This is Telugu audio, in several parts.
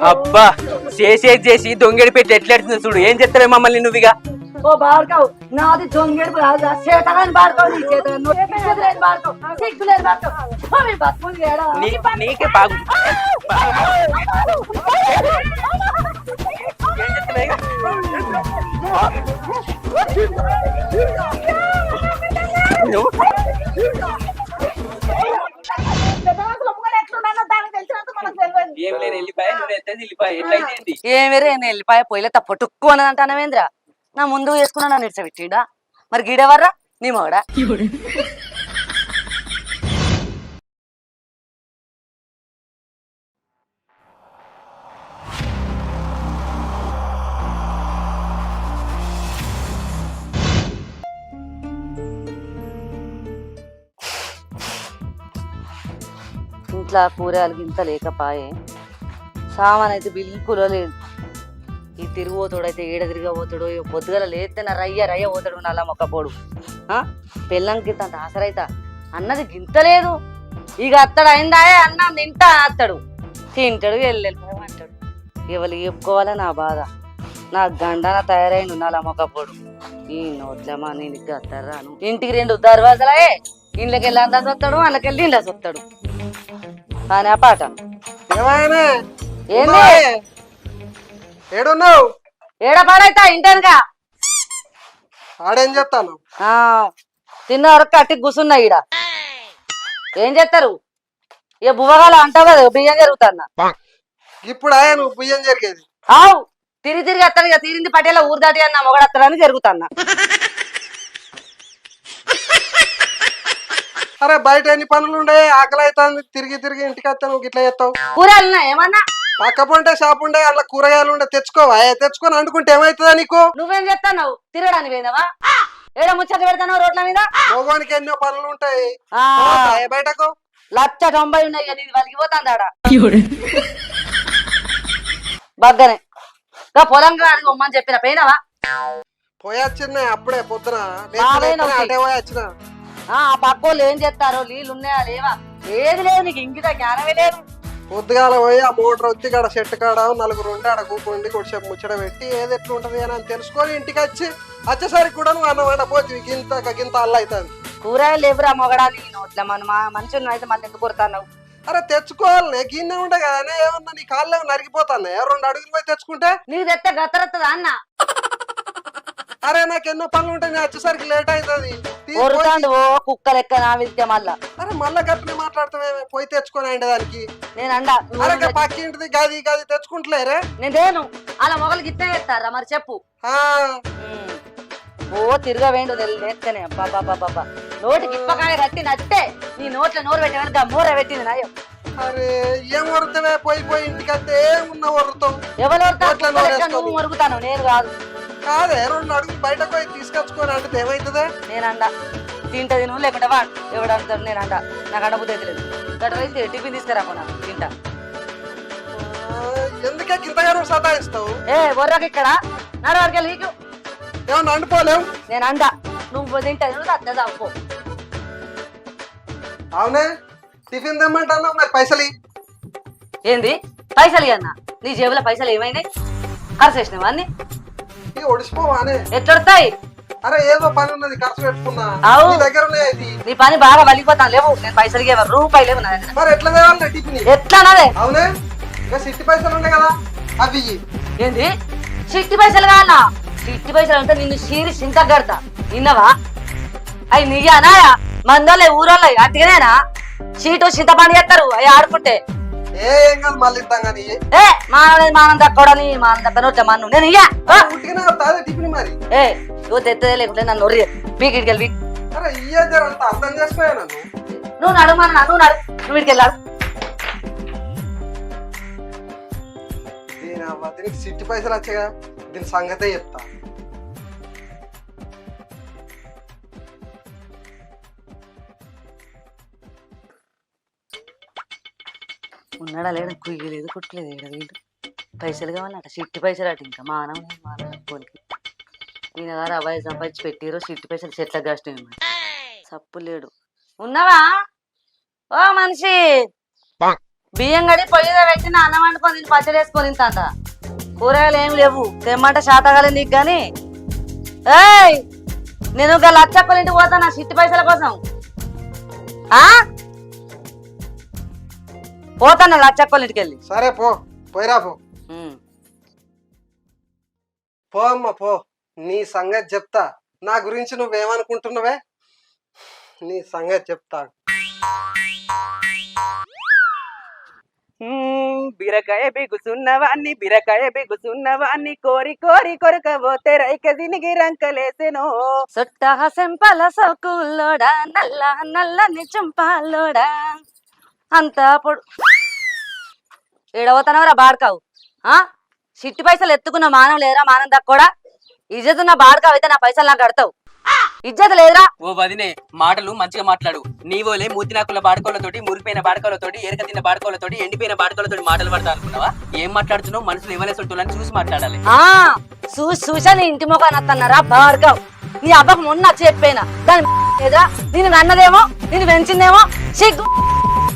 అబ్బా చేసేది చేసి దొంగడి పెట్టి ఎట్లెడుతుంది చూడు. ఏం చెప్తావే మమ్మల్ని నువ్వుగా? ఓ బాడుకావు నాది దొంగేడు రాదా చేతగాని బాడుకావు నీ చేతగాని బాడుకావు సిగ్గులేని బాడుకావు బతుకులు ఏడా నీకే బాగు. ఏం చెప్తావే? నువ్వు ఏం లేని వెళ్ళిపోయా, నువ్వు ఎత్తేది వెళ్ళిపోయా. ఎట్లయితే ఏమేరే నేను వెళ్ళిపోయా పొయ్యిలో తప్పట్టుక్కు అని అంటానవేంద్ర. నా ముందు వేసుకున్నా నన్ను ఇడ్చబెట్టిడా. మరి గీడెవర్రా నీ మగడా? ఇంట్లో కూరగాయలు గింత లేకపాయే, సామాన్ అయితే బిల్కులో లేదు. ఈ తిరిగిపోతాడైతే ఏడ తిరగబోతాడు. పొద్దుగల లేస్తే నా రయ్య పోతాడు నల్ల మొక్కపోడు. పెళ్ళంకి అంత ఆసరైతా అన్నది గింత లేదు. ఇక అత్తడు అయిందాయే అన్నం తింటా అత్తడు, తింటాడు వెళ్ళిపోమంటాడు. ఎవరు చెప్పుకోవాలా నా బాధ? నా గండన తయారైండు నల్ల మొక్కపోడు. ఈ నోట్లమ్మా నేను ఇక అత్తరాను. ఇంటికి 2 దర్వాజలే, ఇంట్లోకి వెళ్ళి అందా వస్తాడు, అందుకెళ్ళి ఇంట్లో వస్తాడు అని ఆ పాట. ఏంది ఏడున్నావు? ఏడ పాడైతా ఇంటేనుగా ఆడేం చెప్తాను? తిన్న వరకు కట్టి కూర్చున్నా ఈడ. ఏం చేస్తారు ఇక బువ్వగాల అంటావు కదా బియ్యం జరుగుతాన్న. ఇప్పుడు ఆయా నువ్వు బియ్యం జరిగేది? ఆవు తిరిగి వస్తాడు. ఇక తీరింది పట్టేలా ఊరు దాటి అన్న మొగడత్తడని జరుగుతాన్నా. అరే బయట ఎన్ని పనులు ఉండే, ఆకలి అవుతుంది, తిరిగి ఇంటికి వస్తే నువ్వు ఇట్లా చేస్తావు? కూరలు ఏమన్నా పక్క పొంటే షాప్ ఉండే, అట్లా కూరగాయలు ఉండే తెచ్చుకోవా? తెచ్చుకొని వండుకుంటే ఏమవుతుందా నీకు? నువ్వేం చేస్తావు? తిరగడానికి పోయినావా? ఏడ ముచ్చట పెడతావు రోడ్ల మీద? మోగానికి ఎన్నో పనులు ఉంటాయి బయటకు. 190 ఉన్నాయి కదా, ఇది వలిగిపోతాంది ఆడ బద్దనే. పొలం కాడికి ఉమ్మని చెప్పిన పోయినావా? పోయొచ్చిన అప్పుడే పొద్దున అటే పోయొచ్చిన. ఆ పక్కోళ్ళు ఏం చేస్తారో, నీళ్ళు ఉన్నాయా లేవా ఏది లేదు, నీకు ఇంకిత జ్ఞానమే లేదు. పొద్దుగాల పోయి ఆ మోటార్ వచ్చి కాడ చెట్టు కాడ నలుగురు ఉంటే ఆడ కూకుండి కొద్దిసేపు ముచ్చట పెట్టి ఏది ఎట్లుంటది అని తెలుసుకొని ఇంటికి వచ్చేసరికి కూడా నువ్వు అన్నం వండపోతుంది. గింత అల్ల అవుతుంది. కూరగాయలు లేవురా మొగడానికి నోట్ల మన మనుషులు అయితే మళ్ళీ ఎందుకు కొడతావు? అరే తెచ్చుకోవాలి, గిన్నె ఉండే కదా. ఏమన్నా నీ కాళ్ళు నరిగిపోతాను 2 అడుగులు పోయి తెచ్చుకుంటే. నీకు తెస్తే గతరత్తదా అన్న? అరే నాకు ఎన్నో పనులు ఉంటాయి, నేను వచ్చేసరికి లేట్ అవుతుంది. కుక్క లెక్క నా విద్య మళ్ళా. అరే మళ్ళా గట్టినే మాట్లాడుతామే, పోయి తెచ్చుకొని అండి దానికి. నేను అండా అరే పక్కింటిది గది తెచ్చుకుంటలేరే. నేనేను అలా మొగలు గిట్టే చేస్తారా మరి చెప్పు. ఓ తిరగవేండు నేస్తేనే బాబా నోటికి ఇప్పకాయ కట్టి నట్టే నీ నోట్ల నోరు పెట్టే కనుక మూర పెట్టింది నాయో. అరే ఏం వరుతావే, పోయి ఇంటికి వస్తే ఏమున్నా వరుతావు. ఎవరు నువ్వు మరుగుతాను, నేను కాదు. కాదే 2 అడుగులు బయటకు పోయి తీసుకొచ్చుకొని అంటే ఏమైతుందే? నేనండ తింటది నువ్వు లేకుంటే వాడు ఎవడు అంటాడు. నేనంట నాకు అండబుద్ధి అయితే లేదు. గట్రైతే టిఫిన్ తీసుకురాకున్నా తింటా. ఎందుకే గింతగారు సతాయిస్తావు? బొర్రకు ఇక్కడ నడవరికి నీకు ఏమన్నా అండిపోలేవు. నేను అండ నువ్వు తింటది అత్తే తప్పు. అవునే టిఫిన్ తెమ్మంటాను, మరి పైసలు ఏంది? పైసలు అన్నా నీ జేబులో పైసలు ఏమైనాయి? ఖర్చు చేసినావా అన్ని? ఒడిసిపోవానే ఎట్లొడతాయి? అరే ఏదో పని ఉన్నది, ఖర్చు పెట్టుకున్నా. దగ్గర నీ పని బాగా వలిగిపోతాను. లేవు నేను పైసలు రూపాయి లేవు నా దగ్గర. మరి ఎట్లా తేవాలి టిఫిన్? ఎట్లానదే? అవునే ఇంకా సిట్టి పైసలు ఉన్నాయి కదా అవి. ఏంది సిట్టి పైసలు కావాలా? సిట్టి పైసలు అంటే నిన్ను చీరి చింత కడతా. నిన్నవా అవి నీయానాయా? మందోళ్ళే ఊరోళ్ళ అట్టిగానేనా చీటు చింతపండు చేస్తారు అవి ఆడుకుంటే. ఏం కాదు మళ్ళీ ఇద్దాం కానీ. మానం తక్కువని మానం తక్కువ మన్ను నేను ఇయ్యా టిఫిన్ మరి. తెత్తదే లేకుంటే నన్ను నొర్రి మీకు ఇటుకి వెళ్ళి. అరే ఇయ్యంత అర్థం చేసుకోయా నన్ను. నువ్వు నడుమన్నా నువ్వు నడు, నువ్వు ఇటుకి వెళ్ళాడు. దీనికి సిట్టి పైసలు వచ్చాగా, దీని సంగతే చెప్తా. ఉన్నాడా లేడా? కుయ్యలేదు కుట్టలేదు ఏడ వీళ్ళు. పైసలు కావాలట, సిట్టి పైసలు అట. ఇంకా మానవ పోలికి ఈయన గారు అబ్బాయి సంపాదించి పెట్టిరో సిట్టి పైసలు చెట్ల కాష్టం సప్పు లేడు. ఉన్నావా ఓ మనిషి? బియ్యం గడి పొయ్యిలో పెట్టిన అన్నం వండుకొని తిని పచ్చడి వేసుకొని తింటాంట కూరగాయలు ఏమి లేవు తెమ్మంటే శాతగాలి నీకు గాని ఏయ్ నేను ఒక లచ్చక్కల ఇంటికి పోతా నా చిట్టి పైసల కోసం ఆ పోతాను లచ్చక్కల ఇంటికి వెళ్ళి సరే పో పోయిరా పో పో అమ్మ పో నీ సంగతి చెప్తా నా గురించి నువ్వేమనుకుంటున్నావే నీ సంగతి చెప్తా బీరకాయ బిగుసున్నవాన్ని కోరి కోరి కొరకపోతే రైక దినిగి రంకలేసెను సొట్ట సెంపల సోకుల్లోడా నల్ల నల్లని చుంపాలోడా అంత పొడు ఏడవతనవరా బాడకావు చిట్టి పైసలు ఎత్తుకున్న మానం లేదురా మానం దక్కోడా ఇజ్జత్ ఉన్న బాడకావు అయితే నా పైసలు నాకు కడతావు ఇజ్జత్ లేదురా ఓ వదినే మాటలు మంచిగా మాట్లాడు నీవోలే మూతినాకుల బాడకోలతోటి మురిపోయిన బాడకోలతోటి ఎరక తిన్న బాడకోలతోటి ఎండిపోయిన బాడకోలతోటి మాటలు పడతా అనుకున్నావా ఏం మాట్లాడుతున్నావు మనసులు ఇవ్వలేసొట్టులని చూసి మాట్లాడాలి చూసా నీ ఇంటి మొఖాన్ని అత్తన్నారా బాడకావు నీ అబ్బకు మొన్న చెప్పేనా దాని లేదా నేను అన్నదేమో నేను పెంచిందేమో సిగ్గు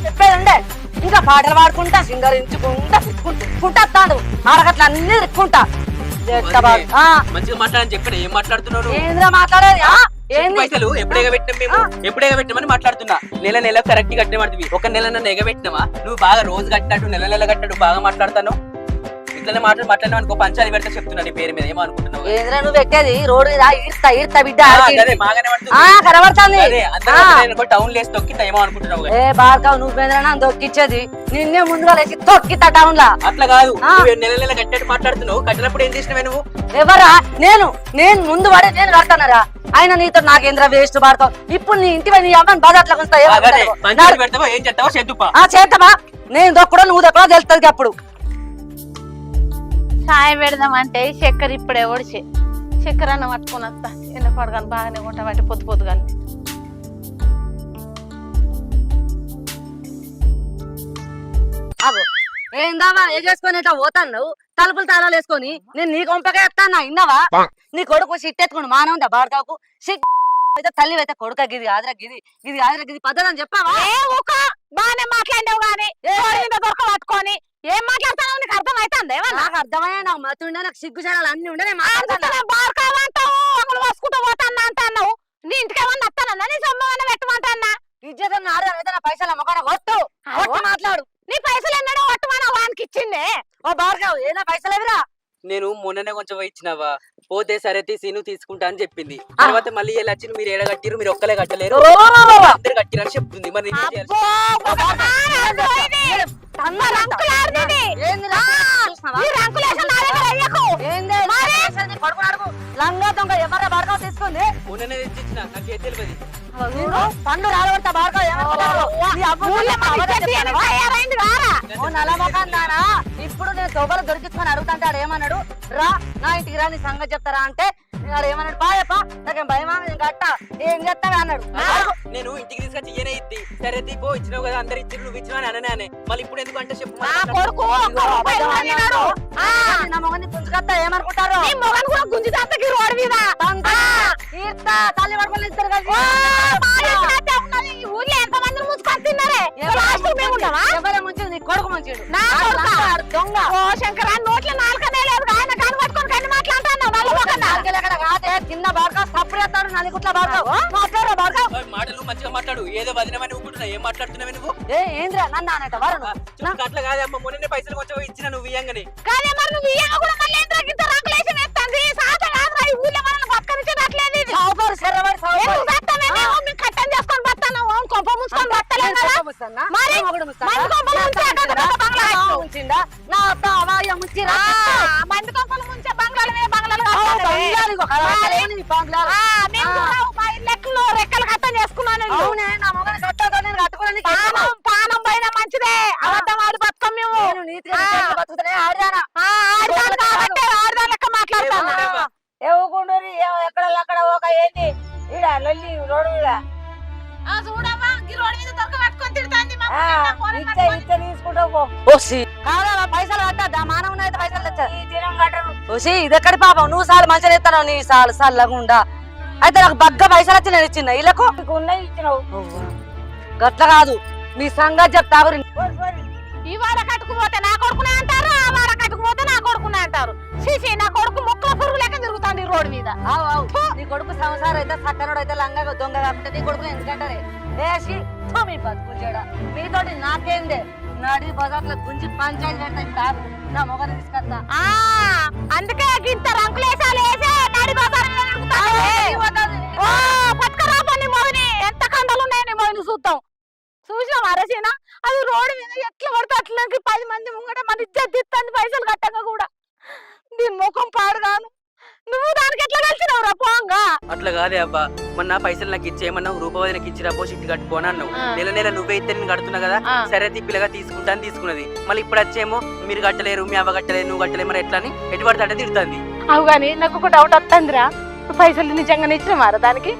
చెప్పేదండే ఇంకా పాటలు పాడుకుంటా సింగరించుకుంటా తిట్టుకుంటా తాడు ఆడగట్ల అన్ని తిట్టుకుంటా మంచిగా మాట్లాడని చెప్పిన ఏం మాట్లాడుతున్నావు ఏంద్రా మాట్లాడేది పైసలు ఎప్పుడేగా పెట్టినాం మేము ఎప్పుడేగా పెట్టినామని మాట్లాడుతున్నా నెల కరెక్ట్ కట్టినవి ఒక నెల నన్ను ఎగబెట్టినావా నువ్వు బాగా రోజు కట్టినట్టు నెల కట్టినట్టు బాగా మాట్లాడతాను ఇట్లనే మాట్లాడినా అనుకో పంచాలి పెడితే చెప్తున్నా నీ పేరు మీద ఏమో అనుకుంటున్నావు ఏంద్రా నువ్వు పెట్టేది రోడ్డు మీద ఈడ్తా బిడ్డ టౌన్ లేసి తొక్కితా ఏమో అనుకుంటున్నావు ఏ బాగా నువ్వేంద్రా దొక్కిచ్చేది నిన్నే ముందుగా లేచి తొక్కితా టౌన్ లా అట్లా కాదు నెల కట్టేట్టు మాట్లాడుతున్నావు కట్టినప్పుడు ఏం చేసినవే నువ్వు ఎవరా నేను ముందు పడే నేను కడతానరా ఆయన నీతో నాకేంద్ర వేస్ట్ పాడతావు ఇప్పుడు నీ ఇంటి నీ అమ్మని బాధ అట్లా ఏం చేస్తావో చేద్దామా నేను దొక్కడో నువ్వు దొక్కడో తెలుస్తుంది అప్పుడు సాయం పెడదామంటే చక్కెర ఇప్పుడే ఓడిచే చక్కెర అన్న పట్టుకొని వస్తా చిన్న పడగాను బాగానే ఉంటా వాటి పొద్దు కానీ అగో ఏందావా ఎగేసుకొని ఇట్లా పోతాను నువ్వు తలుపులు తాళాలు వేసుకొని నేను నీ కొంపగా ఎత్తానా ఇన్నవా నీ కొడుకు సిట్టెత్తుకుని మానవుందా బాడకాకు సిట్ అయితే తల్లి అయితే కొడుక గిది ఆదరా గిది పద్ధతి అని చెప్పావా బాగానే మాట్లాడావు గానీ దొరక పట్టుకొని ఏం మాట్లాడతావు నీకు అర్థం అవుతుంది నాకు అర్థమయ్యా నాకు మతుండే నాకు సిగ్గు చేయాలి అన్ని ఉండే నేను బార్కావంటావు ఒకరు వసుకుంటూ పోతాన్నా అంటున్నావు నీ ఇంటికి ఏమన్నా వస్తానన్నా నీ సొమ్మన్నా పెట్టమంటన్నా ఇజ్జత నా పైసలు మొక్కన ఒట్టు మాట్లాడు నీ పైసలు ఎన్నడో ఒట్టుమన్నా వానికి ఇచ్చిందే ఓ బార్కావు ఏనా పైసలు ఎవిరా నేను మొన్ననే కొంచెం ఇచ్చినావా పోతే సరే తీసి తీసుకుంటా అని చెప్పింది తర్వాత మళ్ళీ ఇలా వచ్చి మీరు ఏడ కట్టిరు మీరు ఒక్కలే కట్టలేరు అందరు కట్టిరని చెప్తుంది మరి లంగా దొంగ ఎవరా బార్కావు తీసుకుంది మొన్ననే తెచ్చిచ్చిన నాకు తెలియదు పండు రాలబడతా బార్కావు నలమొకందానా ఇప్పుడు నేను తొగలు దొరికించుకొని అడుగుతాంటాడు ఏమన్నాడు రా నా ఇంటికి రా నీ సంగతి చెప్తారా అంటే ఏమన్నాడు పాయప్ప నాకేం భయమా నేను కట్ట ఏం చెప్తావే అన్నాడు నేను ఇంటికి తీసుకొచ్చి ఈయన ఇద్ది సరే తీపో ఇచ్చినావు కదా అందరు ఇచ్చి నువ్వు ఇచ్చినా అనే మళ్ళీ ఇప్పుడు ఎందుకు అంటే చెప్పు నా మొగని పుంజుకొస్తా ఏమనుకుంటారు గుంజుతాకి రోడ్ మీద తల్లి పడుకొని ఇస్తారు కదా ఊర్లో ఎంత మంది ముంచుకొని తిన్నారే ఎవరే ముంచి నీ కొడుకు ముంచాడు దొంగ ఓ శంకర నోట్ల నాలుకనే లేదు ఆయన కాని పట్టుకొని కన్ని మాట్లాడుతున్నావు చిన్న బాగా తప్పుడేస్తాడు నలుగుట్ల బాగా మాట్లాడు బాగా మాటలు మంచిగా మాట్లాడు ఏదో వదినమని ఊకుంటున్నా ఏం మాట్లాడుతున్నావు నువ్వు ఏంద్రా నన్ను అనేట వారు అట్లా కాదే అమ్మ మొన్ననే పైసలు కొంచెం ఇచ్చిన నువ్వు ఇయ్యంగానే కాదే మరి నువ్వు ఇయ్యంగా కూడా మళ్ళీ ఎంత ఇంత రంకులేసి వేస్తుంది సాత కాదురా ఈ ఊళ్ళో మనల్ని బతకనిచ్చేటట్లేదు ఇది సావుకారు శర్రవాడి సావుకారు మేము కట్టం చేసుకొని బతాను కొంప ముంచుకొని బతలేం కదా మరి మంది కొంపలు ముంచిందా నా అత్త అవాయ ముంచిరా మంది కొంపలు ముంచే బంగ్లాలు బంగ్లాలు లెక్కలు రెక్కలు కట్టం చేసుకున్నాను నా మొగని కట్టా నేను కట్టుకుని పానం పైన మంచిదే అబద్ధం ఆడి బతుకం మేము బతుకుతానే ఆడానా ఆడదాని లెక్క మాట్లాడతాను ఏవుకుండూరి ఎక్కడ అక్కడ ఒక ఏంటి ఈడ లొల్లి రోడ్డు మీద చూడమ్మా ఈ రోడ్డు మీద దొరక పట్టుకొని తిడుతుంది తీసుకుంటావు పైసలు కట్టా మానవుని అయితే పైసలు తెచ్చా ఇది ఎక్కడి పాపం నువ్వు సార్లు మంచిగా ఇస్తాను నీ సార్లు సల్లగుండా అయితే నాకు బగ్గ పైసలు వచ్చి నేను ఇచ్చిన వీళ్ళకు ఇచ్చినావు గట్ల కాదు మీ సంగతి చెప్తా ఈ వార కట్టుకుపోతే నా కొడుకునే అంటారు, ఆ వార కట్టుకుపోతే నా కొడుకునే అంటారు. శిశి నా కొడుకు ముక్కల పురుగు లెక్క తిరుగుతాండి రోడ్డు మీద. ఆవు ఆవు నీ కొడుకు సంసారం అయితే సక్కనోడు అయితే లంగా దొంగ కాకుంటే నీ కొడుకు ఎందుకంటారే ఏసి మీ బతుకులు చేయడా మీతోటి నాకేందే నడి బజార్లో గుంజి పంచాయతీ పెడతా కాదు నా మొగని తీసుకొస్తా. అందుకే ఇంత రంకులేసాలు వేసే నడి పట్టుకరాబోని మొగని ఎంత కండలు ఉన్నాయని మొగని చూద్దాం. చూసాం అరసీన అది రోడ్డు మీద ఎట్లా పడితే అట్లకి 10 మంది ముంగట మన ఇజ్జత్ ఇస్తుంది పైసలు కట్టక కూడా. దీని ముఖం పాడుగాను. నువ్వు దానికి ఎట్లా కలిసినావురా పోంగా? అట్లా కాదే అబ్బా, మొన్న పైసలు నాకు ఇచ్చేయమన్నావు, రూపాయి నాకు ఇచ్చిరా పో షిఫ్ట్ కట్టుకోని అన్నావు. నెల నెల నువ్వే ఇస్తే నేను కడుతున్నా కదా, సరే పిల్లగా తీసుకుంటాను తీసుకున్నది. మళ్ళీ ఇప్పుడు వచ్చేమో మీరు కట్టలేరు, మీ అవ్వ కట్టలేదు, నువ్వు కట్టలేదు, మరి ఎట్లా అని ఎటు పడితే అంటే తిడుతుంది. అవు గాని నాకు ఒక డౌట్ వస్తుందిరా, పైసలు నిజంగానే ఇచ్చినామారా దానికి?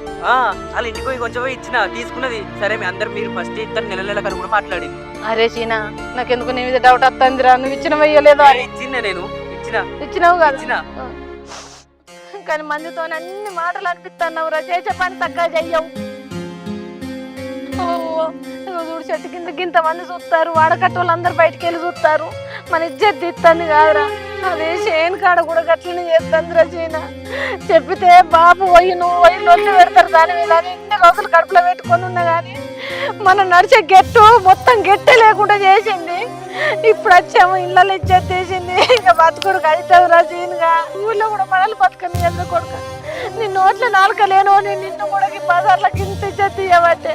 వాళ్ళ ఇంటికి పోయి కొంచెం పోయి ఇచ్చిన తీసుకున్నది. సరే మీ అందరు మీరు ఫస్ట్ ఇద్దరు నెల నెల కను కూడా మాట్లాడింది. అరే చీనా నాకెందుకు నీ మీద డౌట్ వస్తుందిరా, నువ్వు ఇచ్చిన వెయ్యలేదో అని. ఇచ్చిందే నేను ఇచ్చినావు కదా, ఇచ్చిన. కానీ మందితో అన్ని మాటలు అనిపిస్తున్నావురా, చేసే పని తగ్గ చెయ్యవు. చూడు చెట్టు కింద గింత మంది చూస్తారు, వాడకట్టోళ్ళు అందరు బయటికి వెళ్ళి చూస్తారు, మన ఇజ్జత్ ఇస్తుంది కాదురా. అదే చేను కాడ కూడా గట్లనే చేస్తుందిరా చీన. చెప్పితే బాబు పోయి నువ్వు పోయి లొల్లి పెడతారు దాని మీద అని ఇన్ని రోజులు కడుపులో పెట్టుకొని ఉన్నా కానీ మనం నడిచే గెట్టు మొత్తం గెట్టే లేకుండా చేసింది. ఇప్పుడు వచ్చాము ఇళ్ళలో ఇచ్చేది చేసింది. ఇంకా బతుకుడు అవుతావురా చీనుగా. ఊళ్ళో కూడా మనల్ని బతుకని ఎదురు కొడుక నీ నోట్లో నాలుక లేను నేను నిన్ను కూడా బజార్లకి ఇంత ఇచ్చేది ఇవ్వబట్టే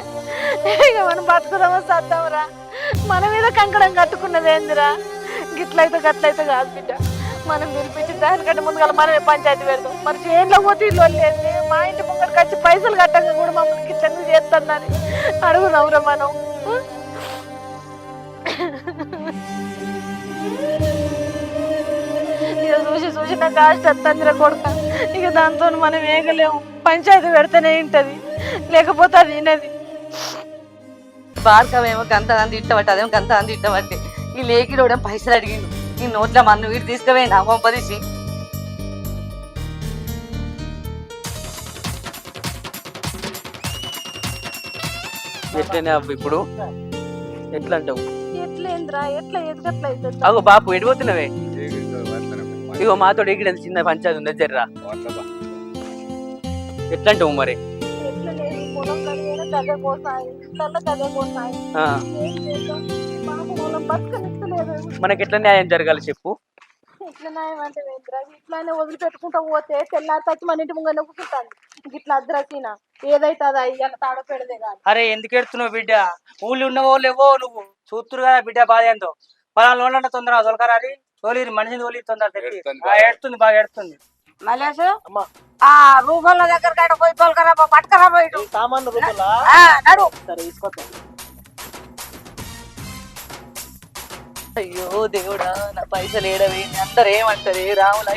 ఇక మనం బతుకుదామో సద్దాంరా. మన మీద కంకణం కట్టుకున్నది ఏందిరా? గిట్లయితే గట్లయితే కాదు బిడ్డ, మనం పిలిపించి దానికంటే ముందుగా మనమే పంచాయతీ పెడతాం. మరి చేనులో పోతే ఇల్లు లేదు, మా ఇంటి ముంగడికి వచ్చి పైసలు కట్టక కూడా మమ్మల్ని గిట్ల చేస్తుందని అడుగుదాంరా మనం. ఇక చూసి చూసి నాకు ఆశ వస్తుందిరా కొడుక. ఇక దాంతో మనం ఏగలేము, పంచాయతీ పెడితేనే ఉంటది, లేకపోతే అది వినది. భార్గవేమో గంత అంది ఇట్టబట్టి అదేమో గంత అంది ఇట్టబట్టి ఈ లేకిడోడేమో పైసలు అడిగిండు. ఈ నోట్ల మన్ను వీడు తీసుకుపోయింది పంపదీసి. ఎట్లనే అవ్వ ఇప్పుడు ఎట్లా అంటావు? ఎట్లేంద్రా ఎట్లా ఎదుగట్లయితే అగో బాపు ఎడిపోతున్నావే? ఇగో మాతో ఇక్కడ చిన్న పంచాయతీ ఉంది జర్రా, ఎట్లా అంటావు మరి? పొలం కడిగిన గదే పోసాయి, ఇళ్ళల్లో గదే పోసాయి. మనకి ఎట్లా న్యాయం జరగాలి చెప్పు? ఇట్లా న్యాయం అంటే ఇట్లానే వదిలిపెట్టుకుంటా పోతే తెల్లారి తచ్చి మన ఇంటి ముంగనే కూర్చుంటాను. ఇట్లా అద్రసీన ఏదైతే అది అయ్యాక తాడ పెడదే కాదు. అరే ఎందుకు ఎడుతున్నావు బిడ్డ? ఊళ్ళు ఉన్నవో లేవో నువ్వు చూస్తురు కదా బిడ్డ బాధ ఏందో. పలానా తొందర తొలకరాది తోలిరి మనిషిని తోలి తొందర ఎడుతుంది, బాగా ఎడుతుంది. మలేసు ఆ రూపంలో దగ్గర పోయి తోలుకరా పట్టుకరా పోయి సామాన్లు రూపంలో నడు. సరే తీసుకొస్తాను. అయ్యో దేవుడా, నా పైసలు ఏడవి అందరు ఏమంటారు రాములు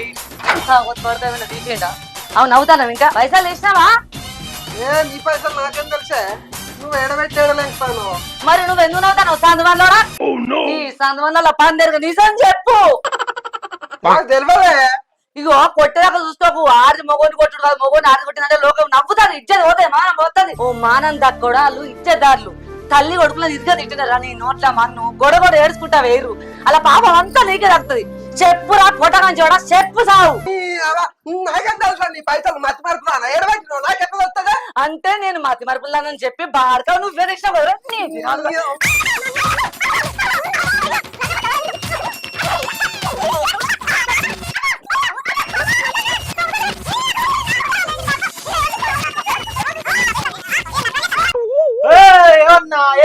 పడతామన్నా తీసేయండా? అవును నవ్వుతాను. ఇంకా పైసలు ఇచ్చినావా? నీ పైసలు నాకేం తెలిసే, నువ్వు ఎడబెట్టి ఎడలేస్తాను. మరి నువ్వు ఎందుకు నవ్వుతాను? సందువల్ల ఈ సందువల్ల పందేరు నిజం చెప్పు. నాకు తెలియదే. ఇగో కొట్టేదాకా చూసుకోకు, ఆడి మొగోని కొట్టుడు కాదు, మొగోని ఆడి కొట్టినంటే లోకం నవ్వుతారు, ఇచ్చేది పోతాయి, మానం పోతుంది. ఓ మానం దక్కడా వాళ్ళు ఇచ్చేదారులు తల్లి కొడుకులో ఇదిగా తిట్టినారా నీ నోట్ల మన్ను గొడగొడ ఏడ్చుకుంటా వేరు అలా పాపం అంతా నీకే దక్కుతుంది. చెప్పురా పొట్టగాంచి కూడా చెప్పు సావు. నాకేం తెలుసా నీ పైసలు మతి మరుపులా ఎడబెట్టినావు, నాకెట్లా వస్తుందా? అంటే నేను మతి మరుపులానని చెప్పి బాడక నువ్వే తెచ్చినావు కదా.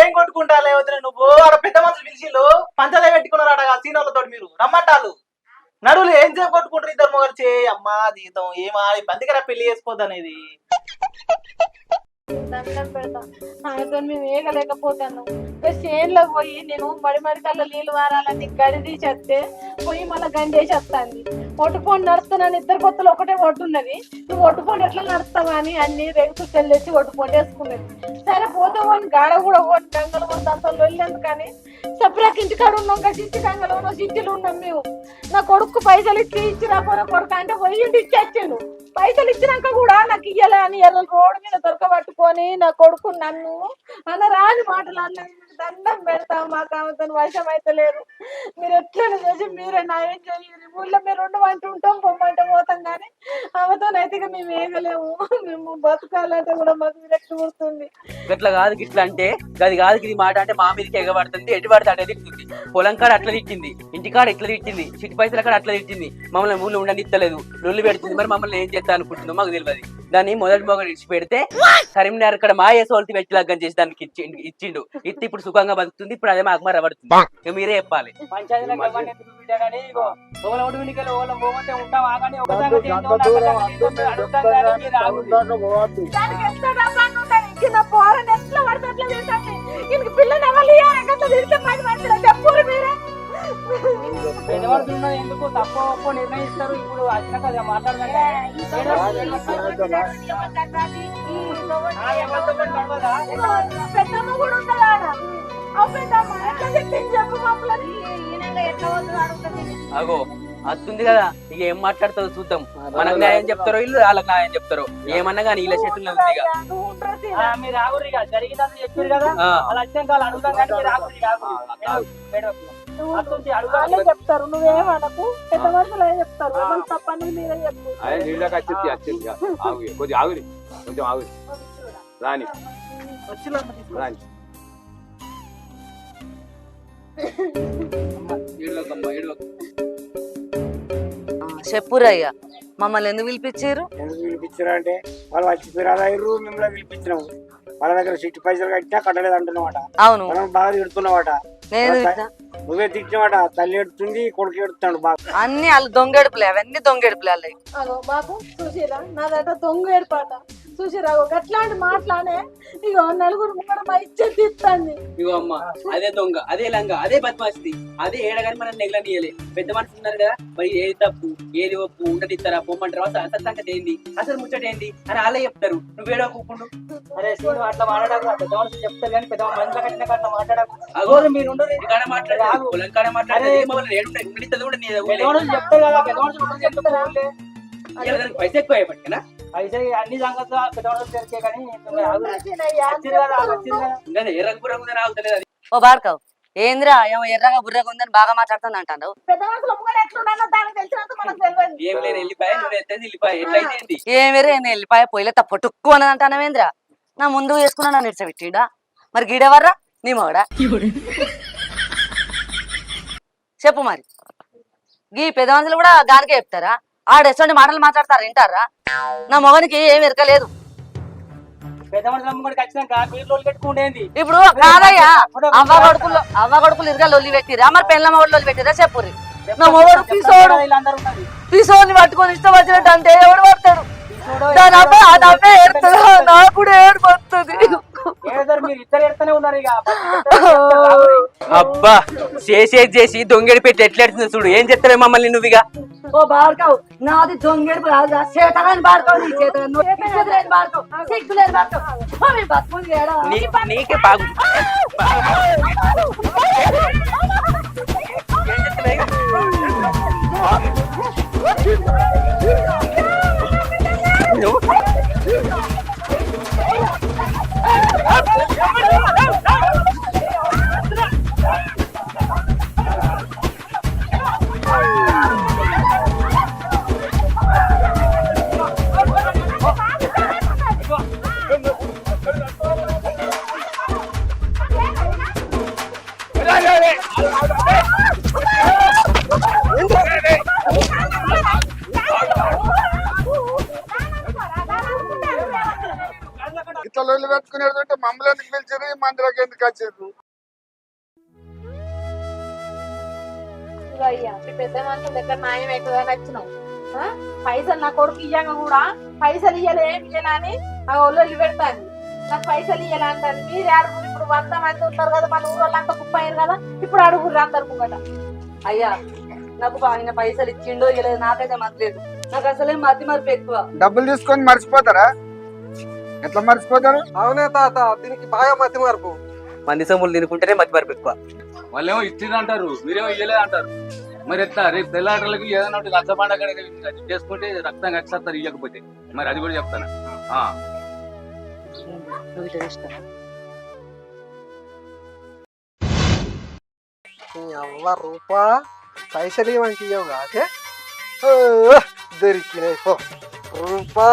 ఏం కొట్టుకుంటా లేవద్దు నువ్వు? ఆడ పెద్ద మనుషులు పిలిచిళ్ళు పంచలే పెట్టుకున్నారు అడగా సీనోళ్ళతో. మీరు రమ్మంటారు నడువులు ఏం సేపు కొట్టుకుంటారు ఇద్దరు మొగలు. చే అమ్మా జీతం ఏమా పందికరా పెళ్లి చేసుకోవద్దు అనేది. దండం పెడతా ఆయనతో మేము ఏగలేకపోతాను. చేనులో పోయి నేను మడి కల్లా నీళ్ళు వారాలని గడిది చెప్తే పోయి మళ్ళీ గండేసి వస్తాంది. ఒట్టుపోండి నడుస్తున్నాను, ఇద్దరు కొత్తలు ఒకటే ఒట్టున్నది. నువ్వు ఒట్టుపోండి ఎట్లా నడుస్తావా అని అన్ని రేగుతూ తెల్లేసి ఒట్టుపోండి వేసుకున్నది. సరే పోతే పోని గాడ కూడా పోని గంగలు పోతే అంత వెళ్ళలేదు. కానీ సపరేట్ ఇంటికాడ ఉన్నాం కదా, సిట్టి గంగలో ఉన్నాం, సిట్టిలు ఉన్నాం మేము. నా కొడుకు పైసలు ఇచ్చి రాకపోయినా కొడుకు అంటే పోయింటి ఇచ్చేచ్చాను. పైసలు ఇచ్చినాక కూడా నాకు ఇయ్యాలి అని రోడ్డు మీద దొరకబట్టుకొని నా కొడుకు నన్ను అలా రాని మాటలు అన్న దండం పెడతా మాకు ఆమెతో వశం అయితే లేదు. మీరు ఎట్లా చేసి మీరే న్యాయం చేయాలి. ఊళ్ళో మీరు ఉండమంటూ ఉంటాం పొమ్మంటే పోతాం కానీ ఆమెతోనైతే ఇక మేము వేయగలేము. మేము బతకాలంటే కూడా మాకు విరక్తి పుడుతుంది. గట్లా కాదు గిట్లా అంటే గది కాదు ఇది మాట అంటే మా మీదకి ఎగబడుతుంది, ఎటు పడితే అట్లా తిట్టింది. పొలం కాడ అట్లా తిట్టింది, ఇంటికాడ ఇట్లా తిట్టింది, చిట్టి పైసల కాడ అట్లా తిట్టింది, మమ్మల్ని ఊళ్ళో ఉండనిత్తలేదు, లొల్లి పెడుతుంది. మరి మమ్మల్ని ఏం చేస్తా అనుకుంటుందో మాకు తెలియదు. దాన్ని మొదటి మొగడు ఇచ్చి పెడితే కరీంనగర్ ఇక్కడ మా సోల్తి పెట్టి లగ్గం చేసి దానికి ఇచ్చిండు. ఇత్తి ఇప్పుడు సుఖంగా బతుకుతుంది. ఇప్పుడు అదే మాకు మరి పడుతుంది. ఇక మీరే చెప్పాలి. పిల్లలు ఎందుకు తక్కువ నిర్ణయిస్తారు. ఇప్పుడు వచ్చినాక మాట్లాడదాం. అగో వస్తుంది కదా, ఇక ఏం మాట్లాడుతుందో చూద్దాం. మనకు న్యాయం చెప్తారో ఇల్లు, వాళ్ళకి న్యాయం చెప్తారో ఏమన్నా కానీ ఇలా చెట్లు ఉంది. మీరు ఆగురు ఇక జరిగిందని చెప్పారు కదా, అలా వచ్చినాక వాళ్ళు అడుగుతాం కానీ మీరు ఆగురు చెప్తారు. నువ్వేమనకు, పెద్ద మనుషులు ఏం చెప్తారు, తప్పని మీరే చెప్తారు. కొంచెం ఆగురి, కొంచెం ఆగురి రాని రాని. చెప్పురయ్యా, మమ్మల్ని ఎందుకు పిలిపించారు? ఎందుకు పిలిపించారు అంటే వాళ్ళు వచ్చి ఫిరాదయ్యారు, మిమ్మల్ని పిలిపించినాము. వాళ్ళ దగ్గర సిట్టి పైసలు కట్టినా కట్టలేదు అంటున్నామాట. అవును, మనం బాగా తిడుతున్నావాట. నేను నువ్వే తిట్టినవాట. తల్లి ఎడుతుంది, కొడుకు ఎడుతున్నాడు బాగా. అన్ని వాళ్ళు దొంగెడుపులే, అవన్నీ దొంగెడుపులే వాళ్ళవి. అగో బాబు చూసిరా, నాదట దొంగ ఏర్పాట చూసిరా. అట్లాంటి మాట్లాడే ఇగో నలుగురు ముంగడ మా ఇచ్చేది ఇస్తాంది. ఇగో అమ్మ, అదే దొంగ, అదే లంగ, అదే బద్మాస్తి, అదే ఏడగాని మనం నెగలనీయలే. పెద్ద మనుషులు ఉన్నారు కదా, మరి ఏది తప్పు ఏది ఒప్పు ఉండనిస్తారా పొమ్మంటారా, సంగతి ఏంది, అసలు ముచ్చట ఏంది అని వాళ్ళే చెప్తారు. నువ్వు ఏడో కూకుండు. అరే అట్లా మాట్లాడకు, పెద్ద మనుషులు చెప్తారు కానీ పెద్ద మనుషుల కట్టిన అట్లా మాట్లాడకు. అగో మీరు కాడ మాట్లాడారు, పొలం కాడ మాట్లాడే ఉండనిస్తుంది కూడా చెప్తారు కదా. పెద్ద మనుషులు చెప్తారు, పైసా ఎక్కువ అయిపోయినా పైసా అన్ని సంగతులు పెద్ద మనుషులు తెలిసే కానీ ఏ రంగు రంగుందని ఆగుతలేదు. అది ఓ బార్కవ్, ఏంద్రా ఏమో ఎర్రగా బుర్రగా ఉందని బాగా మాట్లాడుతుంది అంటాను. పెద్ద మనుషులు ముంగడ ఎట్లున్నానో దానికి తెలిసినంత మనకు తెలియదు. ఏం లేని వెళ్ళిపోయి నువ్వు ఎత్తేది వెళ్ళిపోయి ఎట్లయితే ఏంటి? ఏమేరే నేను వెళ్ళిపోయా పొయ్యిలో తప్పొట్టుక్కు అన్నది అంటానవేంద్రా? నా ముందు వేసుకున్నా నన్ను ఇడ్చబెట్టిండా? మరి గీడెవర్రా నీ మగడా? చెప్పు మరి, గీ పెద్ద మనుషులు కూడా దానికే చెప్తారా? ఆడెటువంటి మాటలు మాట్లాడతారు వింటారా? నా మొగనికి ఏం ఎరకలేదు. పెద్ద మనుషులు వచ్చినాక మీరు లోలు పెట్టుకుంటేంది. ఇప్పుడు కాదయ్యా, అవ్వ కొడుకులు ఇరుగా లొల్లి పెట్టిరా, మరి పెళ్ళ మొగడు లొల్లి పెట్టిరా? చెప్పుర్రి. నా మొగడు పీసోడు, పీసోని పట్టుకొని ఇష్టం వచ్చినట్టు అంటే ఎవడు పడతాడు? దాని అవ్వే ఏడుతుందా? నాకు కూడా ఏడుపు వస్తుంది. మీరు ఇద్దరు ఎడుతూనే ఉన్నారు ఇక. అబ్బా చేసేది చేసి దొంగడి పెట్టి ఎట్లెడుతుంది చూడు. ఏం చెప్తావే మమ్మల్ని నువ్వు ఇక? ఓ బార్కవ్, నాది దొంగేడుపు రాదు, చేతగాని బార్కవ్, నీ చేతగాని బార్కవ్, సిగ్గులేని బార్కవ్. నీకే బాగు ఇట్లా లొల్లి పెట్టుకునేదంటే మమ్మల్ని ఎందుకు పిలిచారు, ఈ మందిలోకి ఎందుకు వచ్చారు? అయ్యా పెద్ద మనుషుల దగ్గర న్యాయం ఎక్కువగా వచ్చినావు. పైసలు నా కొడుకు ఇయ్యాక కూడా పైసలు ఇయ్యలే ఇయ్యలని ఆ ఒళ్ళు పెడతాను. నాకు పైసలు ఇయ్యాలి అంటారు. మీరు అడుగురు. ఇప్పుడు 100 మంది ఉంటారు కదా, మన ఊరు వాళ్ళంతా కుప్ప అయ్యారు కదా, ఇప్పుడు అడుగురు అందరు ముంగట. అయ్యా నాకు ఆయన పైసలు ఇచ్చిండో ఇవ్వలేదు నాకైతే మతలేదు. నాకు అసలే మతి మరపు ఎక్కువ. డబ్బులు తీసుకొని మర్చిపోతారా? ఎట్లా మర్చిపోతారు? అవునే తాత, దీనికి బాగా మతి మార్పు. మంది సొమ్ములు తినుకుంటేనే మతి మరపు ఎక్కువ. వాళ్ళేమో ఇచ్చింది అంటారు, మీరేమో ఇయ్యలేదు అంటారు. మరి ఎట్లా రేపు తెల్లాటలకి ఏదైనా రచ్చ పండగ చేసుకుంటే రక్తం కట్టిస్తారు ఇవ్వకపోతే, మరి అది కూడా చెప్తాను. నువ్వు ఇట్లా నీ అవ్వ రూపా పైసలు ఇవ్వంటే ఇవ్వవు కాదే దొరికినాయి పో. రూపా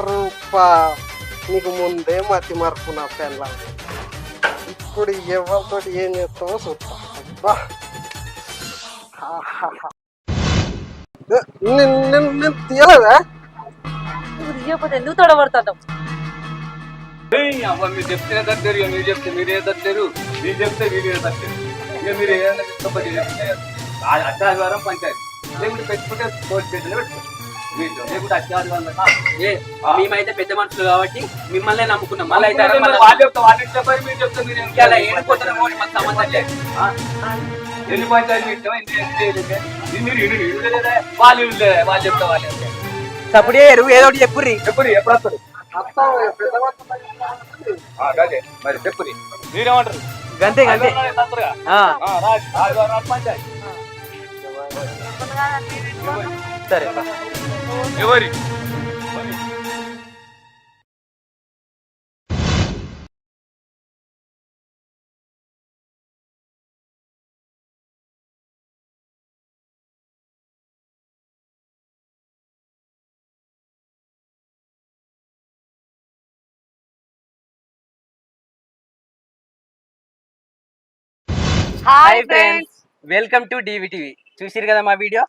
రూపా నీకు ముందే మతి మరుపు నా పెళ్ళ. ఇప్పుడు ఎవరితోటి ఏం చేస్తావో చూస్తా. అబ్బా నేను తీయలేదా? నువ్వు తీయకపోతే ఎందుకు తొడబడతావు? అవ్వ మీరు చెప్తే తట్టలేరు, ఇక మీరు చెప్తే మీరే తట్టలేరు, మీరు చెప్తే మీరే తట్టలేరు. ఇక మీరు ఏదైనా చెప్తే అత్యాధికారం పంచాయతీ లేకుంటే పెట్టుకుంటే తోటి పెట్టలే పెట్టుకోండి. లేకుంటే అత్యాధికారం మేమైతే పెద్ద మనుషులు కాబట్టి మిమ్మల్ని నమ్ముకున్నాం. మళ్ళీ అయితే వాళ్ళు చెప్తే వాళ్ళు చెప్పారు, మీరు చెప్తే మీరు అలా ఏడుకోతున్నామో అని మాకు సంబంధం లేదు. ఎన్ని పంచాయతీ పెట్టామో మీరు ఇల్లు లేదా వాళ్ళు ఇల్లు లేదా వాళ్ళు చెప్తే వాళ్ళు సప్పుడు చేయరు, ఏదో ఒకటి చెప్పుర్రి. ఎప్పుడు వస్తారు అదే మరి చెప్పురి మీరేమంటారు? గంతే గంతే. పంచాయతీ సరే ఎవరి హాయ్ ఫ్రెండ్స్, వెల్కమ్ టు డివిటీవీ. చూసిరు కదా మా వీడియో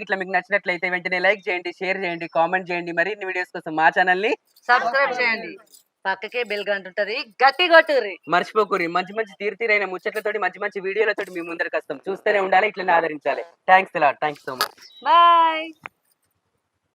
ఇట్లా మీకు నచ్చినట్లయితే వెంటనే లైక్ చేయండి, షేర్ చేయండి, కామెంట్ చేయండి. మరిన్ని వీడియోస్ కోసం మా ఛానల్ ని సబ్స్క్రైబ్ చేయండి, పక్కకే బెల్ గంట ఉంటది, గట్టి కొట్టుర్రి. మర్చిపోకూరి. మంచి మంచి తీరుతీరైన ముచ్చట్లతోటి మంచి మంచి వీడియోలతోటి మీ ముందరికి వస్తాం. చూస్తూనే ఉండాలి, ఇట్లనే ఆదరించాలి. Thanks so much. బాయ్.